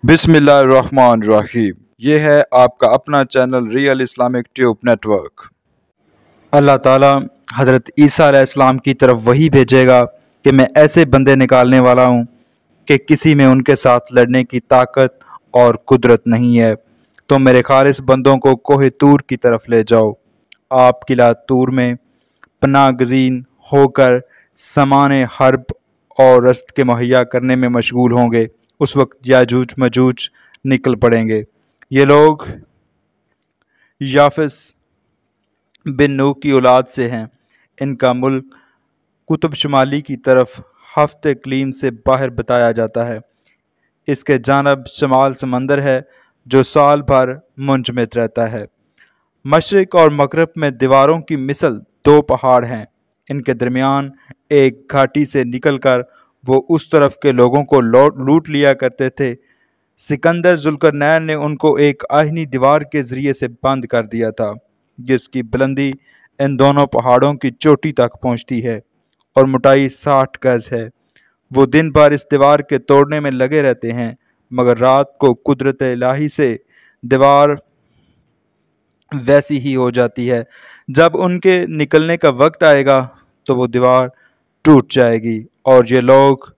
बिस्मिल्लाहिर्रहमानिर्रहीम। ये है आपका अपना channel real Islamic tube network. अल्लाह ताला हज़रत ईसा अलैहिस्सलाम की तरफ वही भेजेगा कि मैं ऐसे बंदे निकालने वाला हूँ कि किसी में उनके साथ लड़ने की ताकत और कुदरत नहीं है। तो मेरे खालिस बंदों को कोहे तूर की तरफ ले जाओ। आप किला तूर में पनाह गज़ीन होकर सामान हर्ब और रस्त के मुहैया करने में मशगूल होंगे। उस वक्त याजूज मजूज निकल पड़ेंगे। ये लोग याफिस बिन नूह की औलाद से हैं। इनका मुल्क कुतुब शुमाली की तरफ हफ्ते इक़लीम से बाहर बताया जाता है। इसके जानब शमाल समंदर है जो साल भर मुंजमद रहता है। मशरिक़ और मगरब में दीवारों की मिसल दो पहाड़ हैं। इनके दरमियान एक घाटी से निकलकर वो उस तरफ के लोगों को लूट लिया करते थे। सिकंदर जुल्करनैन ने उनको एक आहिनी दीवार के ज़रिए से बंद कर दिया था, जिसकी बुलंदी इन दोनों पहाड़ों की चोटी तक पहुंचती है और मोटाई 60 गज है। वो दिन भर इस दीवार के तोड़ने में लगे रहते हैं, मगर रात को कुदरत इलाही से दीवार वैसी ही हो जाती है। जब उनके निकलने का वक्त आएगा तो वो दीवार टूट जाएगी और ये लोग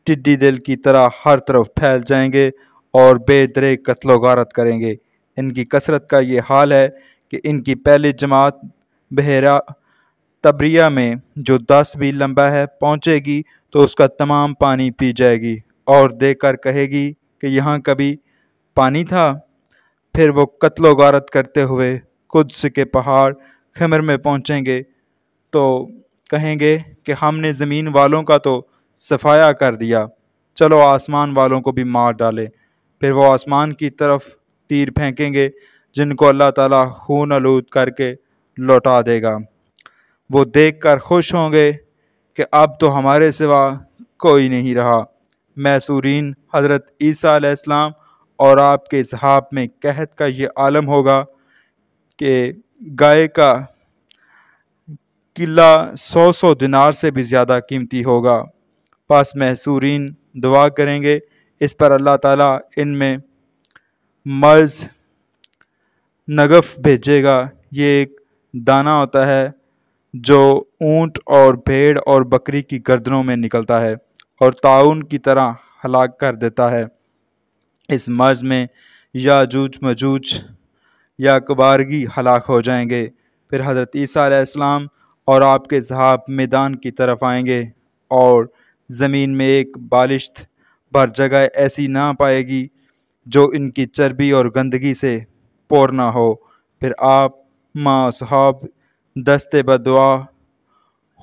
टिड्डी दिल की तरह हर तरफ फैल जाएंगे और बेदरे कत्लो गारत करेंगे। इनकी कसरत का ये हाल है कि इनकी पहली जमात बहरा तबरिया में जो 10 मील लंबा है पहुँचेगी तो उसका तमाम पानी पी जाएगी और देखकर कहेगी कि यहाँ कभी पानी था। फिर वो कत्लो गारत करते हुए कुद्स के पहाड़ खिमर में पहुँचेंगे तो कहेंगे कि हमने ज़मीन वालों का तो सफाया कर दिया, चलो आसमान वालों को भी मार डालें। फिर वो आसमान की तरफ तीर फेंकेंगे जिनको अल्लाह ताला खून आलूद करके लौटा देगा। वो देखकर खुश होंगे कि अब तो हमारे सिवा कोई नहीं रहा। मैसूरीन हज़रत ईसा अलैहिस्सलाम और आपके इस्हाब में कहत का ये आलम होगा कि गाय का किला 100 दिनार से भी ज़्यादा कीमती होगा। पास महसूरीन दुआ करेंगे। इस पर अल्लाह ताला इनमें मर्ज़ नगफ़ भेजेगा। ये एक दाना होता है जो ऊँट और भेड़ और बकरी की गर्दनों में निकलता है और ताउन की तरह हलाक कर देता है। इस मर्ज़ में याजूज मजूज या कबारगी हलाक हो जाएंगे। फिर हज़रत ईसा अलैहिस्सलाम और आपके सहाब मैदान की तरफ आएंगे और ज़मीन में एक बालिश्त भर जगह ऐसी ना पाएगी जो इनकी चर्बी और गंदगी से पोर ना हो। फिर आप माँ सहाब दस्ते बदुआ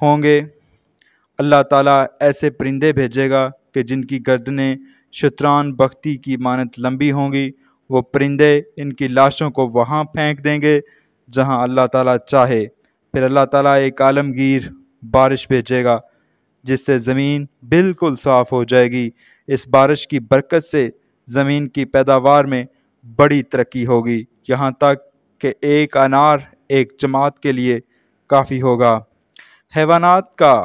होंगे। अल्लाह ताला ऐसे परिंदे भेजेगा कि जिनकी गर्दनें शतरान बख्ती की मानत लंबी होंगी। वो परिंदे इनकी लाशों को वहाँ फेंक देंगे जहाँ अल्लाह ताला चाहे। फिर अल्लाह ताला एक आलमगीर बारिश भेजेगा जिससे ज़मीन बिल्कुल साफ़ हो जाएगी। इस बारिश की बरकत से ज़मीन की पैदावार में बड़ी तरक्की होगी, यहाँ तक कि एक अनार एक जमात के लिए काफ़ी होगा। हैवानात का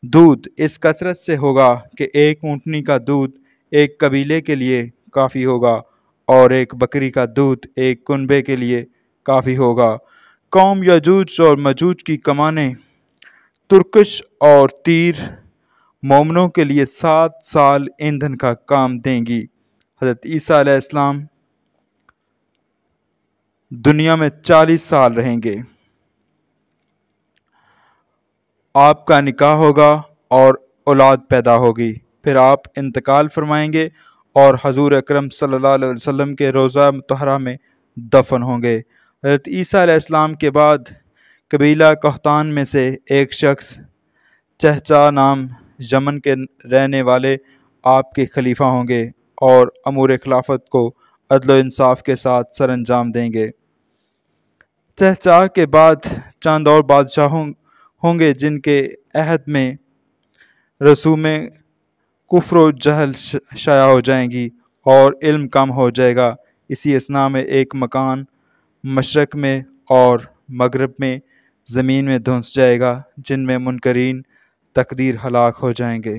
दूध इस कसरत से होगा कि एक ऊँटनी का दूध एक कबीले के लिए काफ़ी होगा और एक बकरी का दूध एक कुनबे के लिए काफ़ी होगा। कौम याजूज और मजूज की कमानें तुर्कश और तीर मोमनों के लिए 7 साल ईंधन का काम देंगी। हज़रत ईसा अलैहिस्सलाम दुनिया में 40 साल रहेंगे। आपका निकाह होगा और औलाद पैदा होगी। फिर आप इंतकाल फरमाएंगे और हजूर अकरम सल्लल्लाहु अलैहि वसल्लम के रोज़ा मुतहरा में दफन होंगे। हज़रत ईसा अलैहिस्सलाम के बाद कबीला कहतान में से एक शख्स चहचा नाम यमन के रहने वाले आपके खलीफा होंगे और अमूर खिलाफत को अदल इंसाफ के साथ सर अंजाम देंगे। चहचा के बाद चंद और बादशाहों होंगे जिनके अहद में रसूमें कुफ्र व जहल शाया हो जाएंगी और इल्म कम हो जाएगा। इसी असना में एक मकान मशरक़ में और मगरब में ज़मीन में धुंस जाएगा जिनमें मुनकरीन तकदीर हलाक हो जाएंगे।